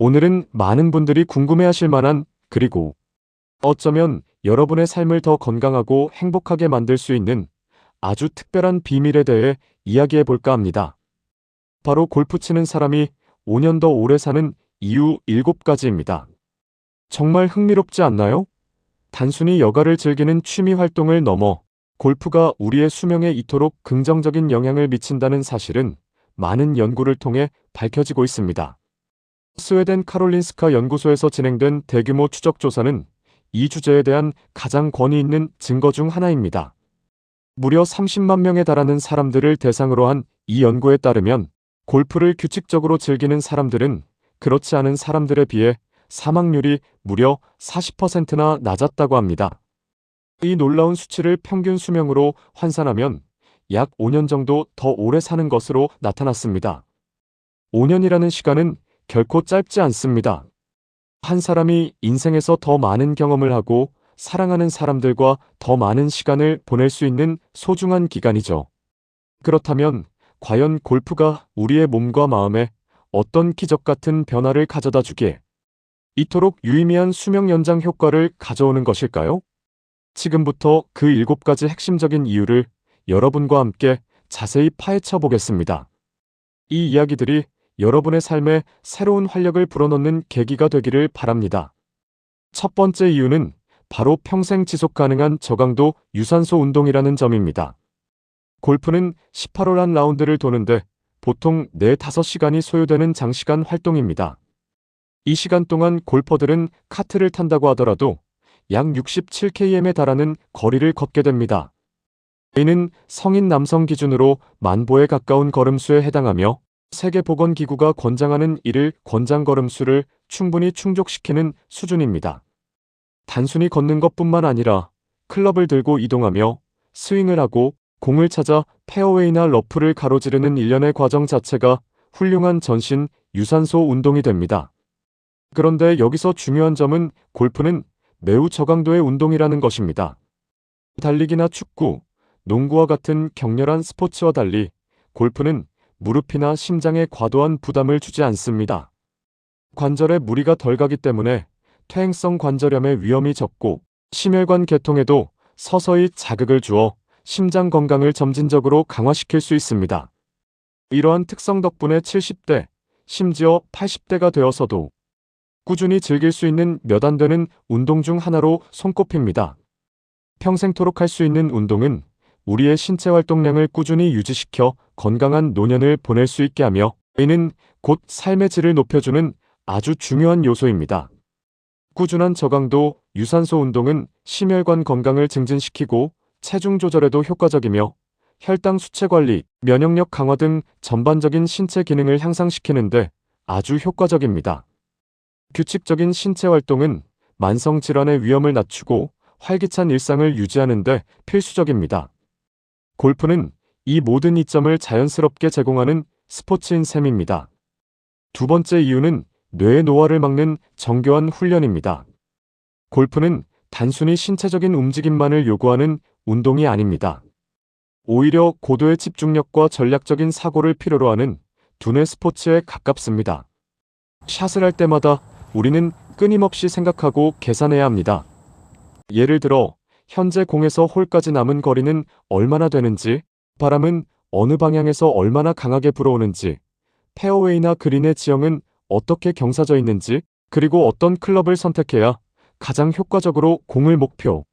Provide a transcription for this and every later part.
오늘은 많은 분들이 궁금해하실 만한, 그리고 어쩌면 여러분의 삶을 더 건강하고 행복하게 만들 수 있는 아주 특별한 비밀에 대해 이야기해 볼까 합니다. 바로 골프 치는 사람이 5년 더 오래 사는 이유 7가지입니다. 정말 흥미롭지 않나요? 단순히 여가를 즐기는 취미 활동을 넘어 골프가 우리의 수명에 이토록 긍정적인 영향을 미친다는 사실은 많은 연구를 통해 밝혀지고 있습니다. 스웨덴 카롤린스카 연구소에서 진행된 대규모 추적 조사는 이 주제에 대한 가장 권위 있는 증거 중 하나입니다. 무려 30만 명에 달하는 사람들을 대상으로 한 이 연구에 따르면 골프를 규칙적으로 즐기는 사람들은 그렇지 않은 사람들에 비해 사망률이 무려 40%나 낮았다고 합니다. 이 놀라운 수치를 평균 수명으로 환산하면 약 5년 정도 더 오래 사는 것으로 나타났습니다. 5년이라는 시간은 결코 짧지 않습니다. 한 사람이 인생에서 더 많은 경험을 하고 사랑하는 사람들과 더 많은 시간을 보낼 수 있는 소중한 기간이죠. 그렇다면 과연 골프가 우리의 몸과 마음에 어떤 기적 같은 변화를 가져다 주기에 이토록 유의미한 수명 연장 효과를 가져오는 것일까요? 지금부터 그 7가지 핵심적인 이유를 여러분과 함께 자세히 파헤쳐 보겠습니다. 이 이야기들이 여러분의 삶에 새로운 활력을 불어넣는 계기가 되기를 바랍니다. 첫 번째 이유는 바로 평생 지속 가능한 저강도 유산소 운동이라는 점입니다. 골프는 18홀 한 라운드를 도는데 보통 4-5시간이 소요되는 장시간 활동입니다. 이 시간 동안 골퍼들은 카트를 탄다고 하더라도 약 67km에 달하는 거리를 걷게 됩니다. 이는 성인 남성 기준으로 10,000보에 가까운 걸음수에 해당하며 세계보건기구가 권장하는 이를 권장 걸음수를 충분히 충족시키는 수준입니다. 단순히 걷는 것뿐만 아니라 클럽을 들고 이동하며 스윙을 하고 공을 찾아 페어웨이나 러프를 가로지르는 일련의 과정 자체가 훌륭한 전신 유산소 운동이 됩니다. 그런데 여기서 중요한 점은 골프는 매우 저강도의 운동이라는 것입니다. 달리기나 축구, 농구와 같은 격렬한 스포츠와 달리 골프는 무릎이나 심장에 과도한 부담을 주지 않습니다. 관절에 무리가 덜 가기 때문에 퇴행성 관절염의 위험이 적고 심혈관 계통에도 서서히 자극을 주어 심장 건강을 점진적으로 강화시킬 수 있습니다. 이러한 특성 덕분에 70대, 심지어 80대가 되어서도 꾸준히 즐길 수 있는 몇 안 되는 운동 중 하나로 손꼽힙니다. 평생토록 할 수 있는 운동은 우리의 신체 활동량을 꾸준히 유지시켜 건강한 노년을 보낼 수 있게 하며 이는 곧 삶의 질을 높여주는 아주 중요한 요소입니다. 꾸준한 저강도 유산소 운동은 심혈관 건강을 증진시키고 체중 조절에도 효과적이며 혈당 수치 관리, 면역력 강화 등 전반적인 신체 기능을 향상시키는데 아주 효과적입니다. 규칙적인 신체 활동은 만성 질환의 위험을 낮추고 활기찬 일상을 유지하는 데 필수적입니다. 골프는 이 모든 이점을 자연스럽게 제공하는 스포츠인 셈입니다. 두 번째 이유는 뇌의 노화를 막는 정교한 훈련입니다. 골프는 단순히 신체적인 움직임만을 요구하는 운동이 아닙니다. 오히려 고도의 집중력과 전략적인 사고를 필요로 하는 두뇌 스포츠에 가깝습니다. 샷을 할 때마다 우리는 끊임없이 생각하고 계산해야 합니다. 예를 들어 현재 공에서 홀까지 남은 거리는 얼마나 되는지, 바람은 어느 방향에서 얼마나 강하게 불어오는지, 페어웨이나 그린의 지형은 어떻게 경사져 있는지, 그리고 어떤 클럽을 선택해야 가장 효과적으로 공을 목표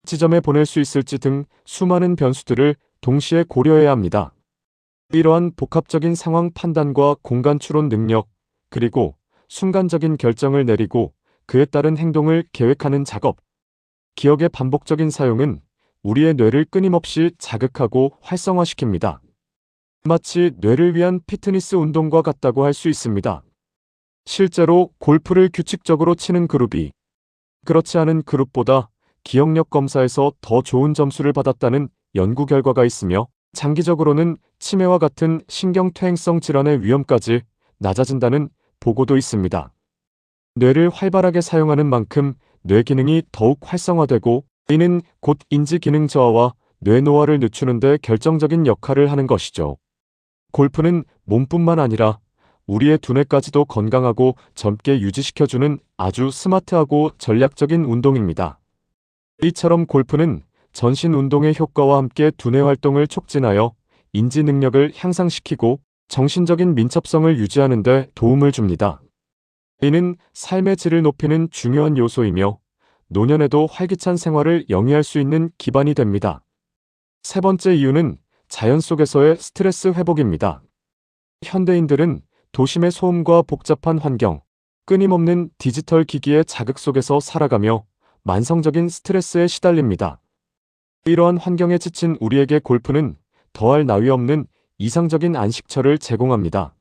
지점에 보낼 수 있을지 등 수많은 변수들을 동시에 고려해야 합니다. 이러한 복합적인 상황 판단과 공간 추론 능력, 그리고 순간적인 결정을 내리고 그에 따른 행동을 계획하는 작업, 기억의 반복적인 사용은 우리의 뇌를 끊임없이 자극하고 활성화시킵니다. 마치 뇌를 위한 피트니스 운동과 같다고 할 수 있습니다. 실제로 골프를 규칙적으로 치는 그룹이 그렇지 않은 그룹보다 기억력 검사에서 더 좋은 점수를 받았다는 연구 결과가 있으며 장기적으로는 치매와 같은 신경퇴행성 질환의 위험까지 낮아진다는 보고도 있습니다. 뇌를 활발하게 사용하는 만큼 뇌 기능이 더욱 활성화되고 이는 곧 인지 기능 저하와 뇌 노화를 늦추는 데 결정적인 역할을 하는 것이죠. 골프는 몸뿐만 아니라 우리의 두뇌까지도 건강하고 젊게 유지시켜주는 아주 스마트하고 전략적인 운동입니다. 이처럼 골프는 전신 운동의 효과와 함께 두뇌 활동을 촉진하여 인지 능력을 향상시키고 정신적인 민첩성을 유지하는 데 도움을 줍니다. 이는 삶의 질을 높이는 중요한 요소이며 노년에도 활기찬 생활을 영위할 수 있는 기반이 됩니다. 세 번째 이유는 자연 속에서의 스트레스 회복입니다. 현대인들은 도심의 소음과 복잡한 환경, 끊임없는 디지털 기기의 자극 속에서 살아가며 만성적인 스트레스에 시달립니다. 이러한 환경에 지친 우리에게 골프는 더할 나위 없는 이상적인 안식처를 제공합니다.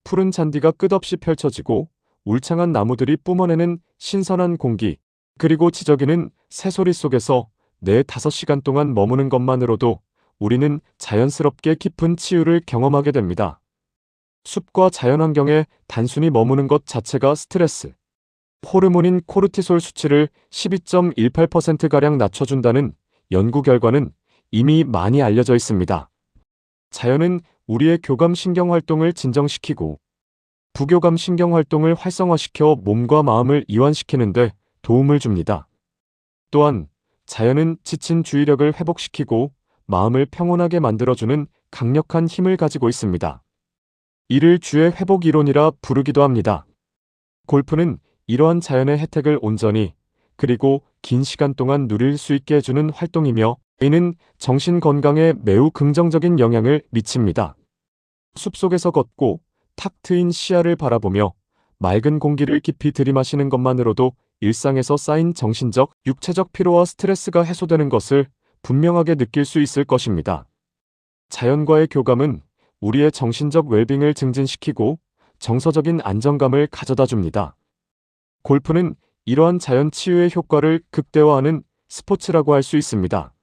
푸른 잔디가 끝없이 펼쳐지고 울창한 나무들이 뿜어내는 신선한 공기, 그리고 지저귀는 새소리 속에서 4~5시간 동안 머무는 것만으로도 우리는 자연스럽게 깊은 치유를 경험하게 됩니다. 숲과 자연환경에 단순히 머무는 것 자체가 스트레스 호르몬인 코르티솔 수치를 12.18%가량 낮춰준다는 연구 결과는 이미 많이 알려져 있습니다. 자연은 우리의 교감 신경 활동을 진정시키고 부교감 신경 활동을 활성화시켜 몸과 마음을 이완시키는 데 도움을 줍니다. 또한 자연은 지친 주의력을 회복시키고 마음을 평온하게 만들어주는 강력한 힘을 가지고 있습니다. 이를 주의 회복 이론이라 부르기도 합니다. 골프는 이러한 자연의 혜택을 온전히 그리고 긴 시간 동안 누릴 수 있게 해주는 활동이며 이는 정신 건강에 매우 긍정적인 영향을 미칩니다. 숲속에서 걷고 탁 트인 시야를 바라보며 맑은 공기를 깊이 들이마시는 것만으로도 일상에서 쌓인 정신적, 육체적 피로와 스트레스가 해소되는 것을 분명하게 느낄 수 있을 것입니다. 자연과의 교감은 우리의 정신적 웰빙을 증진시키고 정서적인 안정감을 가져다 줍니다. 골프는 이러한 자연 치유의 효과를 극대화하는 스포츠라고 할 수 있습니다.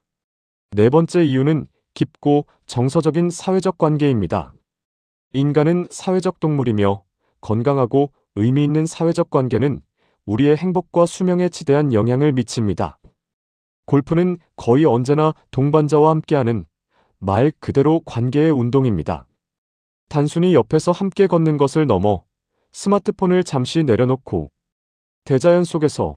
네 번째 이유는 깊고 정서적인 사회적 관계입니다. 인간은 사회적 동물이며 건강하고 의미 있는 사회적 관계는 우리의 행복과 수명에 지대한 영향을 미칩니다. 골프는 거의 언제나 동반자와 함께하는 말 그대로 관계의 운동입니다. 단순히 옆에서 함께 걷는 것을 넘어 스마트폰을 잠시 내려놓고 대자연 속에서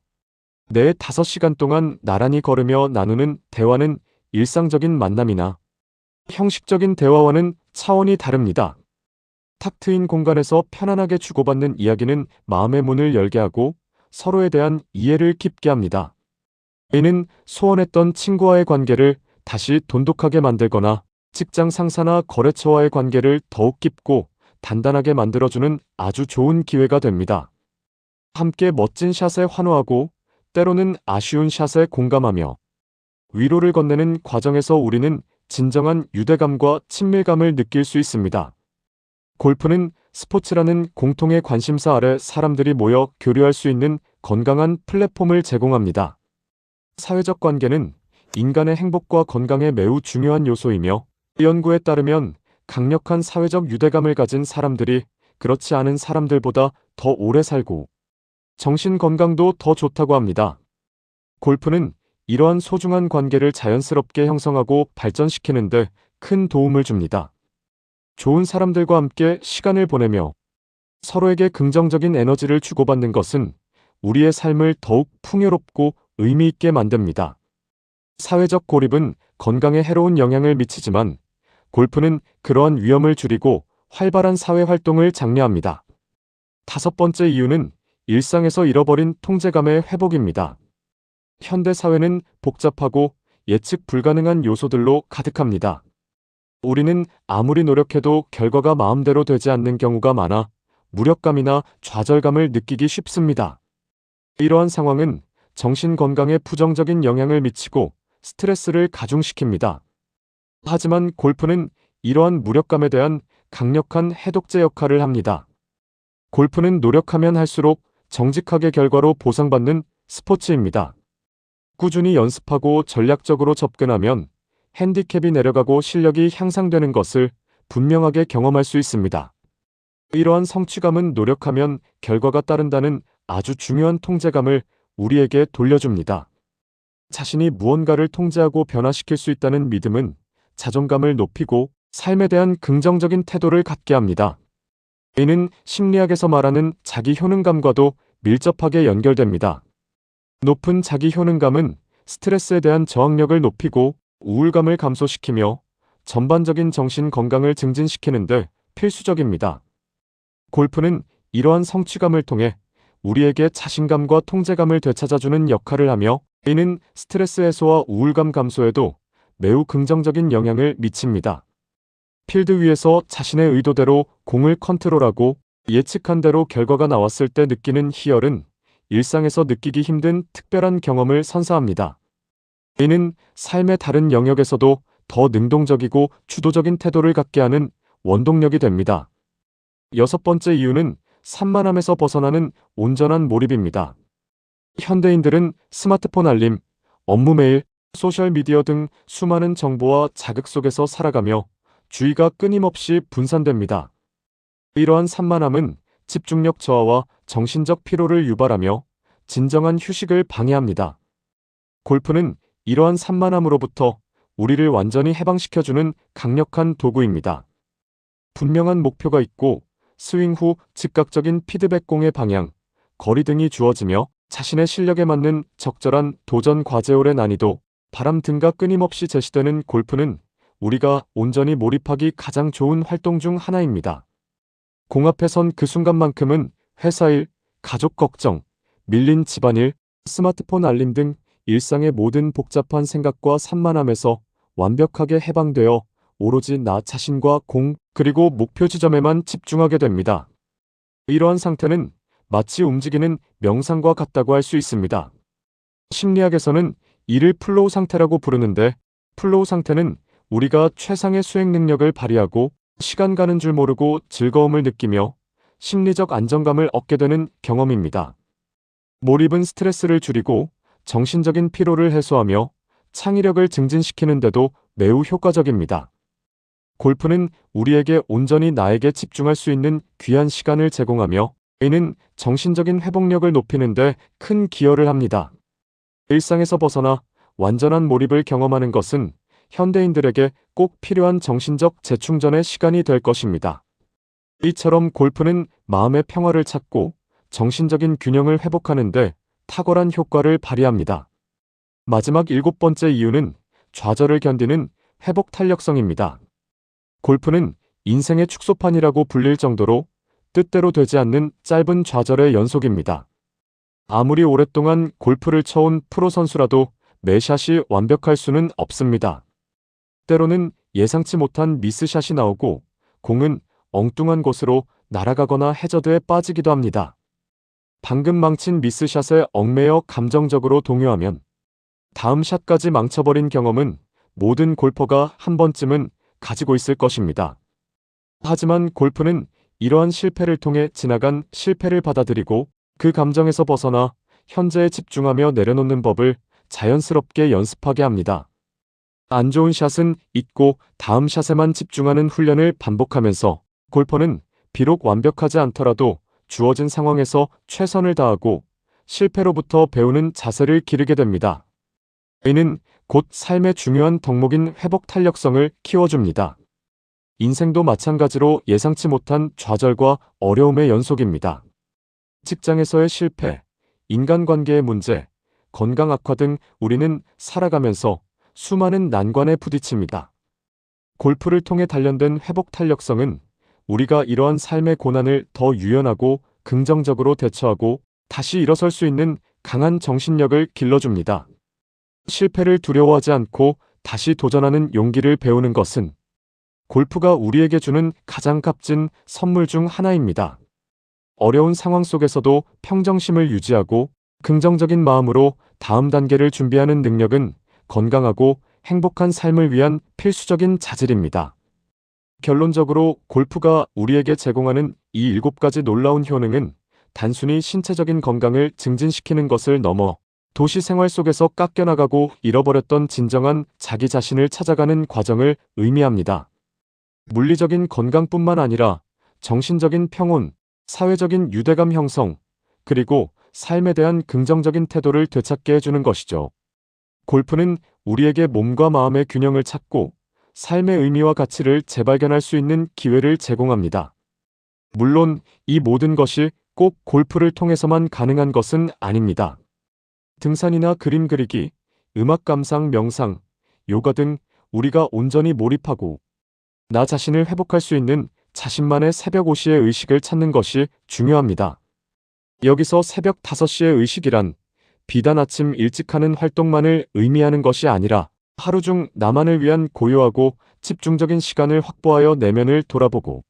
4~5시간 동안 나란히 걸으며 나누는 대화는 일상적인 만남이나 형식적인 대화와는 차원이 다릅니다. 탁 트인 공간에서 편안하게 주고받는 이야기는 마음의 문을 열게 하고 서로에 대한 이해를 깊게 합니다. 이는 소원했던 친구와의 관계를 다시 돈독하게 만들거나 직장 상사나 거래처와의 관계를 더욱 깊고 단단하게 만들어주는 아주 좋은 기회가 됩니다. 함께 멋진 샷에 환호하고 때로는 아쉬운 샷에 공감하며 위로를 건네는 과정에서 우리는 진정한 유대감과 친밀감을 느낄 수 있습니다. 골프는 스포츠라는 공통의 관심사 아래 사람들이 모여 교류할 수 있는 건강한 플랫폼을 제공합니다. 사회적 관계는 인간의 행복과 건강에 매우 중요한 요소이며 연구에 따르면 강력한 사회적 유대감을 가진 사람들이 그렇지 않은 사람들보다 더 오래 살고 정신 건강도 더 좋다고 합니다. 골프는 이러한 소중한 관계를 자연스럽게 형성하고 발전시키는 데 큰 도움을 줍니다. 좋은 사람들과 함께 시간을 보내며 서로에게 긍정적인 에너지를 주고받는 것은 우리의 삶을 더욱 풍요롭고 의미 있게 만듭니다. 사회적 고립은 건강에 해로운 영향을 미치지만 골프는 그러한 위험을 줄이고 활발한 사회 활동을 장려합니다. 다섯 번째 이유는 일상에서 잃어버린 통제감의 회복입니다. 현대 사회는 복잡하고 예측 불가능한 요소들로 가득합니다. 우리는 아무리 노력해도 결과가 마음대로 되지 않는 경우가 많아 무력감이나 좌절감을 느끼기 쉽습니다. 이러한 상황은 정신 건강에 부정적인 영향을 미치고 스트레스를 가중시킵니다. 하지만 골프는 이러한 무력감에 대한 강력한 해독제 역할을 합니다. 골프는 노력하면 할수록 정직하게 결과로 보상받는 스포츠입니다. 꾸준히 연습하고 전략적으로 접근하면 핸디캡이 내려가고 실력이 향상되는 것을 분명하게 경험할 수 있습니다. 이러한 성취감은 노력하면 결과가 따른다는 아주 중요한 통제감을 우리에게 돌려줍니다. 자신이 무언가를 통제하고 변화시킬 수 있다는 믿음은 자존감을 높이고 삶에 대한 긍정적인 태도를 갖게 합니다. 이는 심리학에서 말하는 자기 효능감과도 밀접하게 연결됩니다. 높은 자기 효능감은 스트레스에 대한 저항력을 높이고 우울감을 감소시키며 전반적인 정신 건강을 증진시키는데 필수적입니다. 골프는 이러한 성취감을 통해 우리에게 자신감과 통제감을 되찾아주는 역할을 하며 이는 스트레스 해소와 우울감 감소에도 매우 긍정적인 영향을 미칩니다. 필드 위에서 자신의 의도대로 공을 컨트롤하고 예측한 대로 결과가 나왔을 때 느끼는 희열은 일상에서 느끼기 힘든 특별한 경험을 선사합니다. 이는 삶의 다른 영역에서도 더 능동적이고 주도적인 태도를 갖게 하는 원동력이 됩니다. 여섯 번째 이유는 산만함에서 벗어나는 온전한 몰입입니다. 현대인들은 스마트폰 알림, 업무 메일, 소셜미디어 등 수많은 정보와 자극 속에서 살아가며 주의가 끊임없이 분산됩니다. 이러한 산만함은 집중력 저하와 정신적 피로를 유발하며 진정한 휴식을 방해합니다. 골프는 이러한 산만함으로부터 우리를 완전히 해방시켜주는 강력한 도구입니다. 분명한 목표가 있고 스윙 후 즉각적인 피드백 공의 방향, 거리 등이 주어지며 자신의 실력에 맞는 적절한 도전 과제홀의 난이도, 바람 등과 끊임없이 제시되는 골프는 우리가 온전히 몰입하기 가장 좋은 활동 중 하나입니다. 공 앞에 선 그 순간만큼은 회사 일, 가족 걱정, 밀린 집안일, 스마트폰 알림 등 일상의 모든 복잡한 생각과 산만함에서 완벽하게 해방되어 오로지 나 자신과 공, 그리고 목표 지점에만 집중하게 됩니다. 이러한 상태는 마치 움직이는 명상과 같다고 할 수 있습니다. 심리학에서는 이를 플로우 상태라고 부르는데, 플로우 상태는 우리가 최상의 수행 능력을 발휘하고 시간 가는 줄 모르고 즐거움을 느끼며 심리적 안정감을 얻게 되는 경험입니다. 몰입은 스트레스를 줄이고 정신적인 피로를 해소하며 창의력을 증진시키는 데도 매우 효과적입니다. 골프는 우리에게 온전히 나에게 집중할 수 있는 귀한 시간을 제공하며 이는 정신적인 회복력을 높이는 데 큰 기여를 합니다. 일상에서 벗어나 완전한 몰입을 경험하는 것은 현대인들에게 꼭 필요한 정신적 재충전의 시간이 될 것입니다. 이처럼 골프는 마음의 평화를 찾고 정신적인 균형을 회복하는 데 탁월한 효과를 발휘합니다. 마지막 일곱 번째 이유는 좌절을 견디는 회복 탄력성입니다. 골프는 인생의 축소판이라고 불릴 정도로 뜻대로 되지 않는 짧은 좌절의 연속입니다. 아무리 오랫동안 골프를 쳐온 프로 선수라도 매 샷이 완벽할 수는 없습니다. 때로는 예상치 못한 미스샷이 나오고 공은 엉뚱한 곳으로 날아가거나 해저드에 빠지기도 합니다. 방금 망친 미스샷에 얽매여 감정적으로 동요하면 다음 샷까지 망쳐버린 경험은 모든 골퍼가 한 번쯤은 가지고 있을 것입니다. 하지만 골프는 이러한 실패를 통해 지나간 실패를 받아들이고 그 감정에서 벗어나 현재에 집중하며 내려놓는 법을 자연스럽게 연습하게 합니다. 안 좋은 샷은 잊고 다음 샷에만 집중하는 훈련을 반복하면서 골퍼는 비록 완벽하지 않더라도 주어진 상황에서 최선을 다하고 실패로부터 배우는 자세를 기르게 됩니다. 이는 곧 삶의 중요한 덕목인 회복 탄력성을 키워줍니다. 인생도 마찬가지로 예상치 못한 좌절과 어려움의 연속입니다. 직장에서의 실패, 인간관계의 문제, 건강 악화 등 우리는 살아가면서 수많은 난관에 부딪힙니다. 골프를 통해 단련된 회복 탄력성은 우리가 이러한 삶의 고난을 더 유연하고 긍정적으로 대처하고 다시 일어설 수 있는 강한 정신력을 길러줍니다. 실패를 두려워하지 않고 다시 도전하는 용기를 배우는 것은 골프가 우리에게 주는 가장 값진 선물 중 하나입니다. 어려운 상황 속에서도 평정심을 유지하고 긍정적인 마음으로 다음 단계를 준비하는 능력은 건강하고 행복한 삶을 위한 필수적인 자질입니다. 결론적으로 골프가 우리에게 제공하는 이 7가지 놀라운 효능은 단순히 신체적인 건강을 증진시키는 것을 넘어 도시 생활 속에서 깎여나가고 잃어버렸던 진정한 자기 자신을 찾아가는 과정을 의미합니다. 물리적인 건강뿐만 아니라 정신적인 평온, 사회적인 유대감 형성, 그리고 삶에 대한 긍정적인 태도를 되찾게 해주는 것이죠. 골프는 우리에게 몸과 마음의 균형을 찾고 삶의 의미와 가치를 재발견할 수 있는 기회를 제공합니다. 물론 이 모든 것이 꼭 골프를 통해서만 가능한 것은 아닙니다. 등산이나 그림 그리기, 음악 감상, 명상, 요가 등 우리가 온전히 몰입하고 나 자신을 회복할 수 있는 자신만의 새벽 5시의 의식을 찾는 것이 중요합니다. 여기서 새벽 5시의 의식이란 비단 아침 일찍 하는 활동만을 의미하는 것이 아니라 하루 중 나만을 위한 고요하고 집중적인 시간을 확보하여 내면을 돌아보고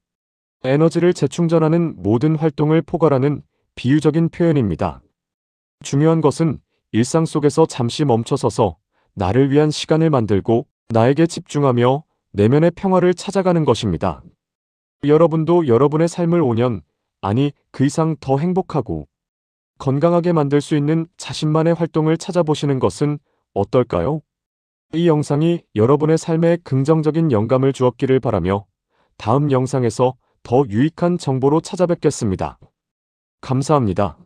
에너지를 재충전하는 모든 활동을 포괄하는 비유적인 표현입니다. 중요한 것은 일상 속에서 잠시 멈춰서서 나를 위한 시간을 만들고 나에게 집중하며 내면의 평화를 찾아가는 것입니다. 여러분도 여러분의 삶을 5년, 아니 그 이상 더 행복하고 건강하게 만들 수 있는 자신만의 활동을 찾아보시는 것은 어떨까요? 이 영상이 여러분의 삶에 긍정적인 영감을 주었기를 바라며 다음 영상에서 더 유익한 정보로 찾아뵙겠습니다. 감사합니다.